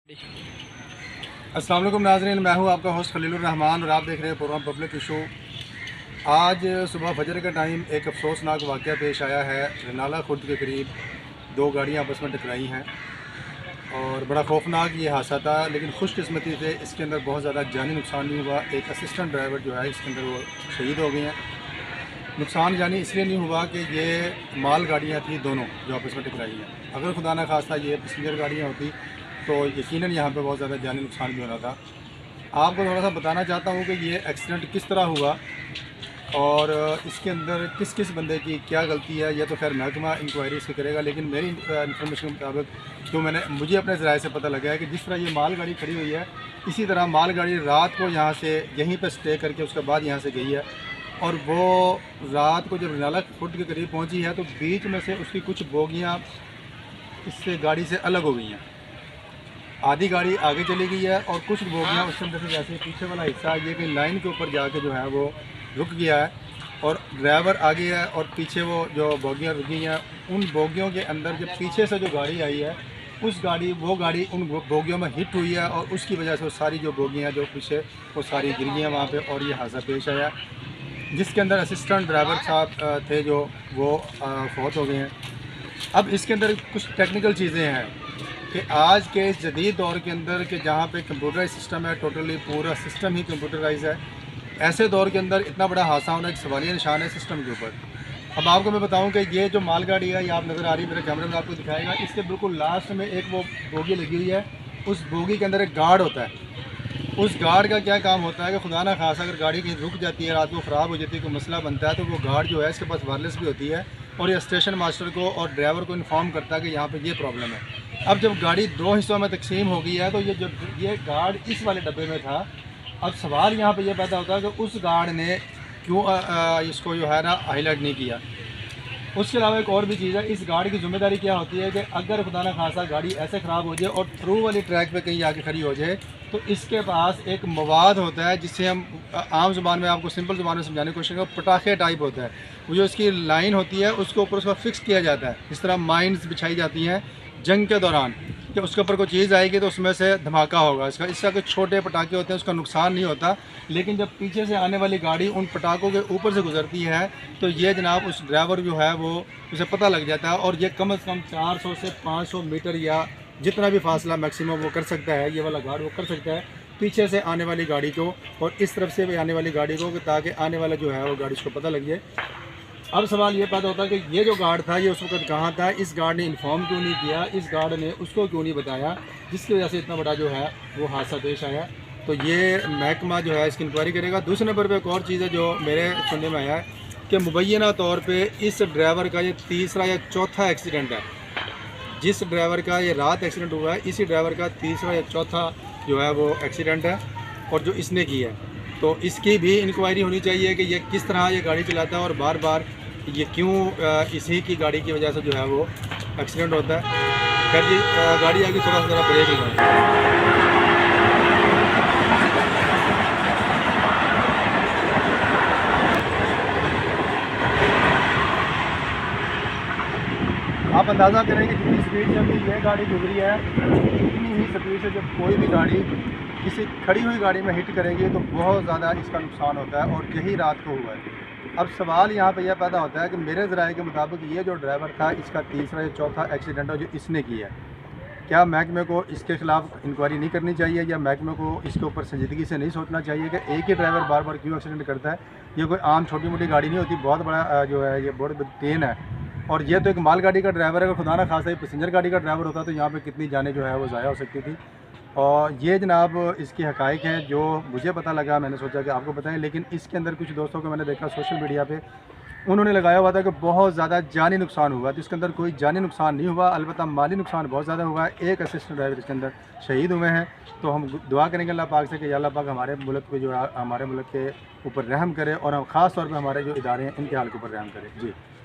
अस्सलाम वालेकुम नाज़रीन, मैं हूं आपका होस्ट खलीलुर रहमान और आप देख रहे हैं प्रोग्राम पब्लिक इशू। आज सुबह फजर के टाइम एक अफसोसनाक वाक़या पेश आया है। रनाला खुर्द के करीब दो गाड़ियां आपस में टकराई हैं और बड़ा खौफनाक ये हादसा था, लेकिन खुशकिस्मती से इसके अंदर बहुत ज़्यादा जानी नुकसान नहीं हुआ। एक असिस्टेंट ड्राइवर जो है इसके अंदर वो शहीद हो गए हैं। नुकसान जानी इसलिए नहीं हुआ कि ये माल गाड़ियाँ थी दोनों जो आपस में टकराई हैं। अगर खुदा न खास्ता ये पैसेंजर गाड़ियाँ होती तो यकीनन यहाँ पे बहुत ज़्यादा जानी नुकसान भी होना था। आपको थोड़ा सा बताना चाहता हूँ कि ये एक्सीडेंट किस तरह हुआ और इसके अंदर किस किस बंदे की क्या गलती है। यह तो खैर महकमा इंक्वायरी से करेगा, लेकिन मेरी इन्फॉर्मेशन के मुताबिक जो मुझे अपने ज़राए से पता लगा है कि जिस तरह ये माल गाड़ी खड़ी हुई है, इसी तरह माल गाड़ी रात को यहाँ से यहीं पर स्टे करके उसके बाद यहाँ से गई है और वो रात को जब रनाला खुर्द के करीब पहुँची है तो बीच में से उसकी कुछ बोगियाँ इससे गाड़ी से अलग हो गई हैं। आधी गाड़ी आगे चली गई है और कुछ बोगियाँ उसके अंदर से जैसे पीछे वाला हिस्सा ये कि लाइन के ऊपर जाके जो है वो रुक गया है और ड्राइवर आगे है और पीछे वो जो बोगियाँ रुकी हैं, उन बोगियों के अंदर जब पीछे से जो गाड़ी आई है वो गाड़ी उन बोगियों में हिट हुई है और उसकी वजह से वो सारी जो बोगियाँ जो पीछे वो सारी गिर गई हैं वहाँ पर और ये हादसा पेश आया, जिसके अंदर असिस्टेंट ड्राइवर साहब थे जो वो फौत हो गए हैं। अब इसके अंदर कुछ टेक्निकल चीज़ें हैं कि आज के इस जदीद दौर के अंदर कि जहाँ पे कंप्यूटराइज सिस्टम है, टोटली पूरा सिस्टम ही कंप्यूटराइज है, ऐसे दौर के अंदर इतना बड़ा हादसा होना एक सवालिया निशान है सिस्टम के ऊपर। अब आपको मैं बताऊं कि ये जो मालगाड़ी है, ये आप नज़र आ रही है, मेरे कैमरे में आपको दिखाएगा, इसके बिल्कुल लास्ट में एक वो बोगी लगी हुई है। उस बोगी के अंदर एक गार्ड होता है। उस गार्ड का क्या काम होता है कि खुदा ना खासा अगर गाड़ी कहीं रुक जाती है, रात को ख़राब हो जाती है, कोई मसला बनता है, तो वो गार्ड जो है इसके पास वायरलेस भी होती है और ये स्टेशन मास्टर को और ड्राइवर को इन्फॉर्म करता है कि यहाँ पे ये प्रॉब्लम है। अब जब गाड़ी दो हिस्सों में तकसीम हो गई है तो ये गार्ड इस वाले डब्बे में था। अब सवाल यहाँ पे ये पैदा होता है कि उस गार्ड ने क्यों इसको जो है ना हाईलाइट नहीं किया। उसके अलावा एक और भी चीज़ है, इस गाड़ी की जिम्मेदारी क्या होती है कि अगर खुदा ना खासा गाड़ी ऐसे ख़राब हो जाए और थ्रू वाली ट्रैक पे कहीं आके खड़ी हो जाए तो इसके पास एक मवाद होता है जिससे हम आम ज़ुबान में आपको सिंपल ज़ुबान में समझाने की कोशिश करें, पटाखे टाइप होता है। वो जो इसकी लाइन होती है उसके ऊपर उसका फिक्स किया जाता है। इस तरह माइंस बिछाई जाती हैं जंग के दौरान कि उसके ऊपर कोई चीज़ आएगी तो उसमें से धमाका होगा। इसका कुछ छोटे पटाखे होते हैं, उसका नुकसान नहीं होता, लेकिन जब पीछे से आने वाली गाड़ी उन पटाखों के ऊपर से गुजरती है तो ये जनाब उस ड्राइवर जो है वो उसे पता लग जाता है और ये कम से कम 400 से 500 मीटर या जितना भी फासला मैक्सिमम वो कर सकता है, ये वाला गार्ड वो कर सकता है पीछे से आने वाली गाड़ी को और इस तरफ से भी आने वाली गाड़ी को, ताकि आने वाला जो है वो गाड़ी को पता लग जाए। अब सवाल ये पैदा होता है कि ये जो गार्ड था ये उस वक्त कहाँ था, इस गार्ड ने इन्फॉर्म क्यों नहीं किया, इस गार्ड ने उसको क्यों नहीं बताया, जिसकी वजह से इतना बड़ा जो है वो हादसा पेश आया। तो ये महकमा जो है इसकी इंक्वायरी करेगा। दूसरे नंबर पर एक और चीज़ है जो मेरे सुनने में आया है कि मुबैना तौर पर इस ड्राइवर का ये तीसरा या चौथा एक्सीडेंट है। जिस ड्राइवर का ये रात एक्सीडेंट हुआ है, इसी ड्राइवर का तीसरा या चौथा जो है वो एक्सीडेंट है और जो इसने की है। तो इसकी भी इंक्वायरी होनी चाहिए कि ये किस तरह ये गाड़ी चलाता है और बार बार ये क्यों इसी की गाड़ी की वजह से जो है वो एक्सीडेंट होता है। खैर जी, गाड़ी आगे थोड़ा सा ज़रा ब्रेक लगाएं। आप अंदाज़ा करें कि जितनी स्पीड से अभी ये गाड़ी गुजरी है, उतनी ही स्पीड से जब कोई भी गाड़ी किसी खड़ी हुई गाड़ी में हिट करेगी तो बहुत ज़्यादा इसका नुकसान होता है और यही रात को हुआ है। अब सवाल यहाँ पे यह पैदा होता है कि मेरे ज़राए के मुताबिक ये जो ड्राइवर था इसका तीसरा या चौथा एक्सीडेंट है जो इसने किया है। क्या महकमे को इसके ख़िलाफ़ इंक्वायरी नहीं करनी चाहिए या महकमे को इसके ऊपर संजीदगी से नहीं सोचना चाहिए कि एक ही ड्राइवर बार बार क्यों एक्सीडेंट करता है। ये कोई आम छोटी मोटी गाड़ी नहीं होती, बहुत बड़ा जो है ये बहुत बड़ी ट्रेन है और ये तो एक माल गाड़ी का ड्राइवर है। अगर खुदा ना खासा ही पैसेंजर गाड़ी का ड्राइवर होता तो यहाँ पे कितनी जानें जो है वो ज़ाया हो सकती थी। और ये जनाब इसकी हक़ाइक़ हैं जो मुझे पता लगा, मैंने सोचा कि आपको बताएं। लेकिन इसके अंदर कुछ दोस्तों को मैंने देखा सोशल मीडिया पे, उन्होंने लगाया हुआ था कि बहुत ज़्यादा जानी नुकसान हुआ, तो इसके अंदर कोई जानी नुकसान नहीं हुआ, अलबत्ता माली नुकसान बहुत ज़्यादा हुआ है। एक असिस्टेंट ड्राइवर इसके अंदर शहीद हुए हैं। तो हम दुआ करेंगे अल्लाह पाक से कि अल्लाह पाक हमारे मुल्क पे जो है हमारे मुल्क के ऊपर रहम करे और हम ख़ास तौर पर हमारे जो इदारे हैं इनके हाल के ऊपर रहम करे। जी।